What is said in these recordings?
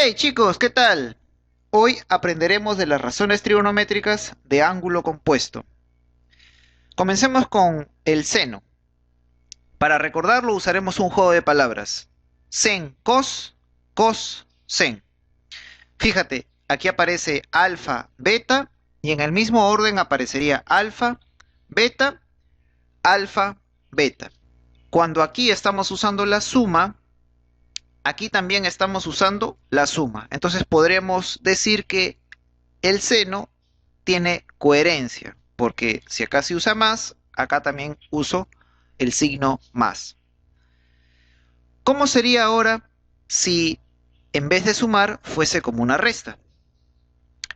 Hey chicos, ¿qué tal? Hoy aprenderemos de las razones trigonométricas de ángulo compuesto. Comencemos con el seno. Para recordarlo usaremos un juego de palabras. Sen, cos, cos, sen. Fíjate, aquí aparece alfa, beta y en el mismo orden aparecería alfa, beta, alfa, beta. Cuando aquí estamos usando la suma, aquí también estamos usando la suma. Entonces podremos decir que el seno tiene coherencia, porque si acá se usa más, acá también uso el signo más. ¿Cómo sería ahora si en vez de sumar fuese como una resta?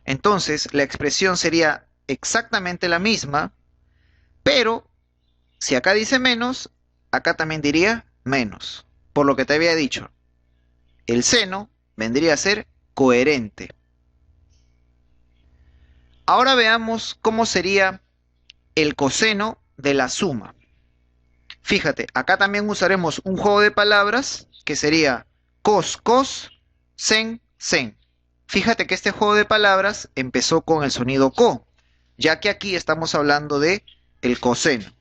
Entonces la expresión sería exactamente la misma, pero si acá dice menos, acá también diría menos. Por lo que te había dicho, el seno vendría a ser coherente. Ahora veamos cómo sería el coseno de la suma. Fíjate, acá también usaremos un juego de palabras que sería cos, cos, sen, sen. Fíjate que este juego de palabras empezó con el sonido co, ya que aquí estamos hablando de el coseno.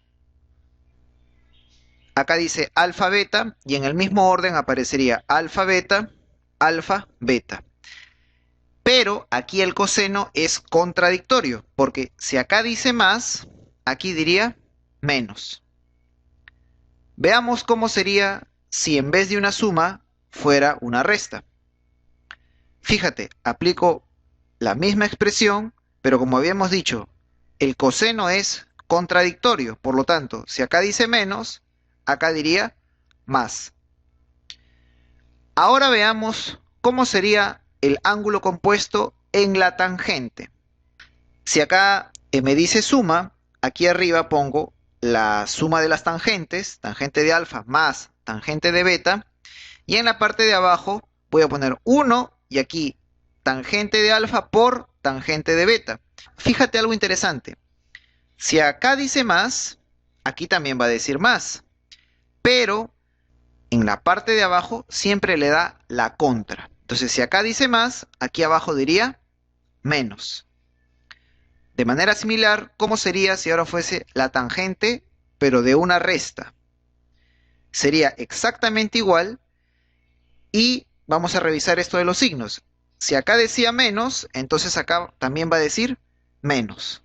Acá dice alfa, beta, y en el mismo orden aparecería alfa, beta. Pero aquí el coseno es contradictorio, porque si acá dice más, aquí diría menos. Veamos cómo sería si en vez de una suma fuera una resta. Fíjate, aplico la misma expresión, pero como habíamos dicho, el coseno es contradictorio. Por lo tanto, si acá dice menos, acá diría más. Ahora veamos cómo sería el ángulo compuesto en la tangente. Si acá me dice suma, aquí arriba pongo la suma de las tangentes, tangente de alfa más tangente de beta, y en la parte de abajo voy a poner 1 y aquí tangente de alfa por tangente de beta. Fíjate algo interesante. Si acá dice más, aquí también va a decir más, pero en la parte de abajo siempre le da la contra. Entonces, si acá dice más, aquí abajo diría menos. De manera similar, ¿cómo sería si ahora fuese la tangente, pero de una resta? Sería exactamente igual y vamos a revisar esto de los signos. Si acá decía menos, entonces acá también va a decir menos.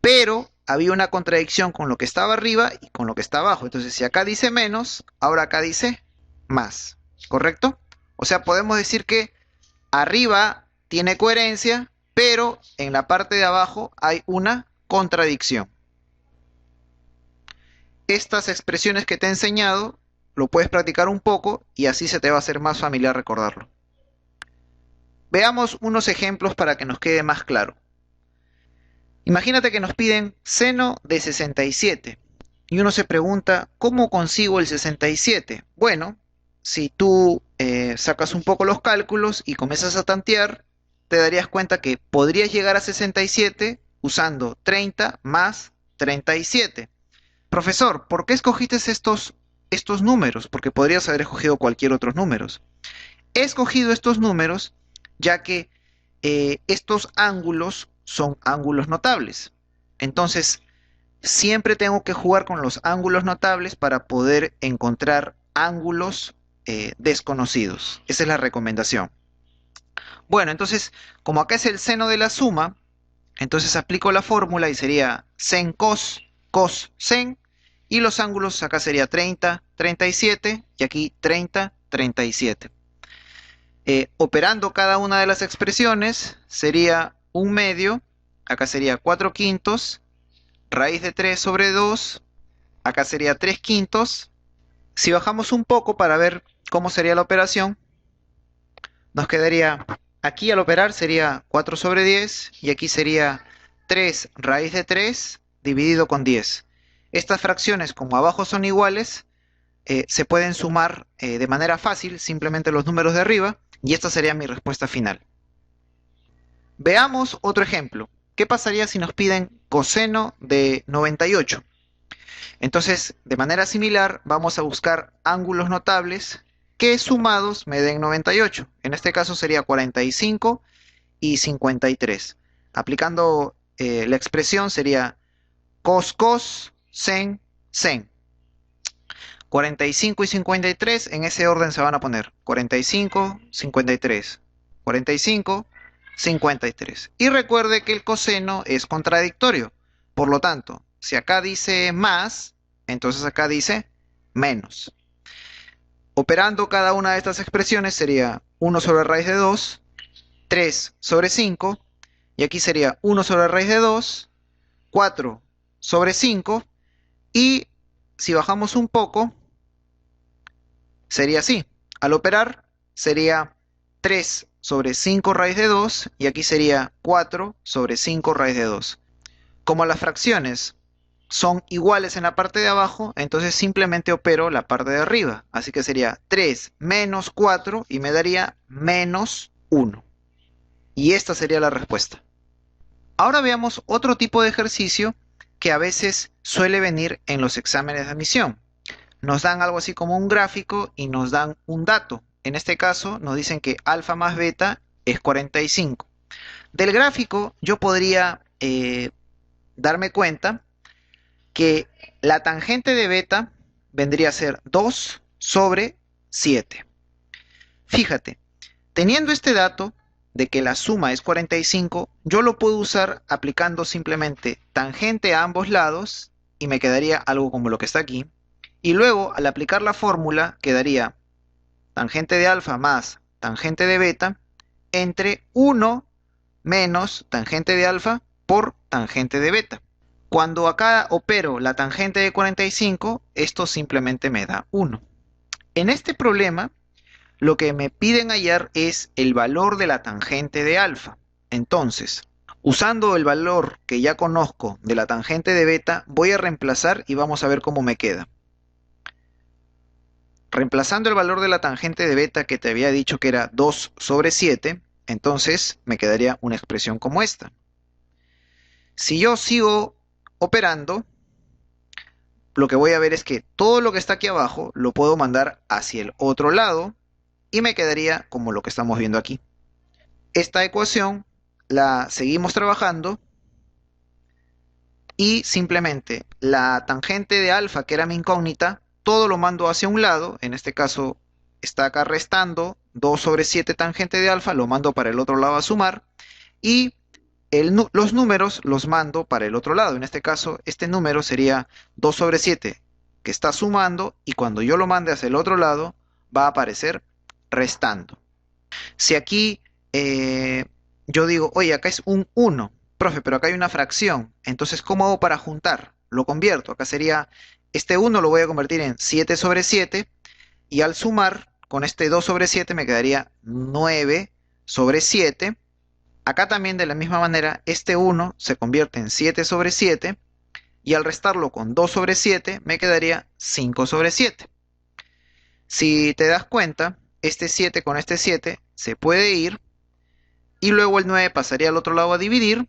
Pero había una contradicción con lo que estaba arriba y con lo que está abajo. Entonces, si acá dice menos, ahora acá dice más. ¿Correcto? O sea, podemos decir que arriba tiene coherencia, pero en la parte de abajo hay una contradicción. Estas expresiones que te he enseñado, lo puedes practicar un poco y así se te va a hacer más familiar recordarlo. Veamos unos ejemplos para que nos quede más claro. Imagínate que nos piden seno de 67 y uno se pregunta, ¿cómo consigo el 67? Bueno, si tú sacas un poco los cálculos y comienzas a tantear, te darías cuenta que podrías llegar a 67 usando 30 más 37. Profesor, ¿por qué escogiste estos números? Porque podrías haber escogido cualquier otros números. He escogido estos números ya que estos ángulos son ángulos notables. Entonces, siempre tengo que jugar con los ángulos notables para poder encontrar ángulos desconocidos. Esa es la recomendación. Bueno, entonces, como acá es el seno de la suma, entonces aplico la fórmula y sería sen cos, cos sen, y los ángulos acá sería 30, 37 y aquí 30, 37. Operando cada una de las expresiones sería un medio, acá sería 4 quintos, raíz de 3 sobre 2, acá sería 3 quintos. Si bajamos un poco para ver cómo sería la operación, nos quedaría, aquí al operar sería 4 sobre 10 y aquí sería 3 raíz de 3 dividido con 10. Estas fracciones, como abajo son iguales, se pueden sumar de manera fácil, simplemente los números de arriba, y esta sería mi respuesta final. Veamos otro ejemplo. ¿Qué pasaría si nos piden coseno de 98? Entonces, de manera similar, vamos a buscar ángulos notables que sumados me den 98. En este caso sería 45 y 53. Aplicando la expresión sería cos, cos, sen, sen. 45 y 53 en ese orden se van a poner. 45, 53. 45, 53. Y recuerde que el coseno es contradictorio. Por lo tanto, si acá dice más, entonces acá dice menos. Operando cada una de estas expresiones sería 1 sobre raíz de 2, 3 sobre 5, y aquí sería 1 sobre raíz de 2, 4 sobre 5, y si bajamos un poco, sería así. Al operar sería 3 sobre 5 raíz de 2, y aquí sería 4 sobre 5 raíz de 2. Como las fracciones son iguales en la parte de abajo, entonces simplemente opero la parte de arriba. Así que sería 3 menos 4 y me daría menos 1. Y esta sería la respuesta. Ahora veamos otro tipo de ejercicio que a veces suele venir en los exámenes de admisión. Nos dan algo así como un gráfico y nos dan un dato. En este caso nos dicen que alfa más beta es 45. Del gráfico yo podría darme cuenta que la tangente de beta vendría a ser 2 sobre 7. Fíjate, teniendo este dato de que la suma es 45, yo lo puedo usar aplicando simplemente tangente a ambos lados y me quedaría algo como lo que está aquí. Y luego, al aplicar la fórmula, quedaría tangente de alfa más tangente de beta entre 1 menos tangente de alfa por tangente de beta. Cuando acá opero la tangente de 45, esto simplemente me da 1. En este problema, lo que me piden hallar es el valor de la tangente de alfa. Entonces, usando el valor que ya conozco de la tangente de beta, voy a reemplazar y vamos a ver cómo me queda. Reemplazando el valor de la tangente de beta que te había dicho que era 2 sobre 7, entonces me quedaría una expresión como esta. Si yo sigo operando, lo que voy a ver es que todo lo que está aquí abajo lo puedo mandar hacia el otro lado y me quedaría como lo que estamos viendo aquí. Esta ecuación la seguimos trabajando y simplemente la tangente de alfa, que era mi incógnita, todo lo mando hacia un lado. En este caso está acá restando 2 sobre 7 tangente de alfa, lo mando para el otro lado a sumar y los números los mando para el otro lado. En este caso, este número sería 2 sobre 7 que está sumando y cuando yo lo mande hacia el otro lado va a aparecer restando. Si aquí yo digo, oye, acá es un 1, profe, pero acá hay una fracción, entonces ¿cómo hago para juntar? Lo convierto, acá sería, este 1 lo voy a convertir en 7 sobre 7 y al sumar con este 2 sobre 7 me quedaría 9 sobre 7. Acá también de la misma manera, este 1 se convierte en 7 sobre 7 y al restarlo con 2 sobre 7 me quedaría 5 sobre 7. Si te das cuenta, este 7 con este 7 se puede ir y luego el 9 pasaría al otro lado a dividir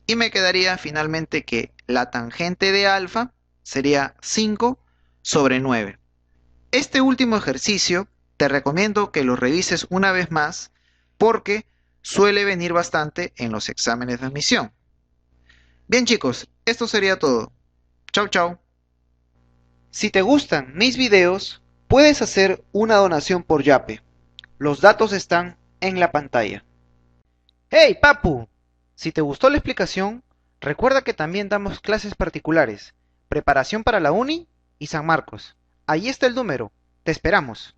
y me quedaría finalmente que la tangente de alfa sería 5 sobre 9. Este último ejercicio te recomiendo que lo revises una vez más porque suele venir bastante en los exámenes de admisión. Bien chicos, esto sería todo. Chau chau. Si te gustan mis videos, puedes hacer una donación por Yape. Los datos están en la pantalla. ¡Hey, papu! Si te gustó la explicación, recuerda que también damos clases particulares, preparación para la uni y San Marcos. Ahí está el número. Te esperamos.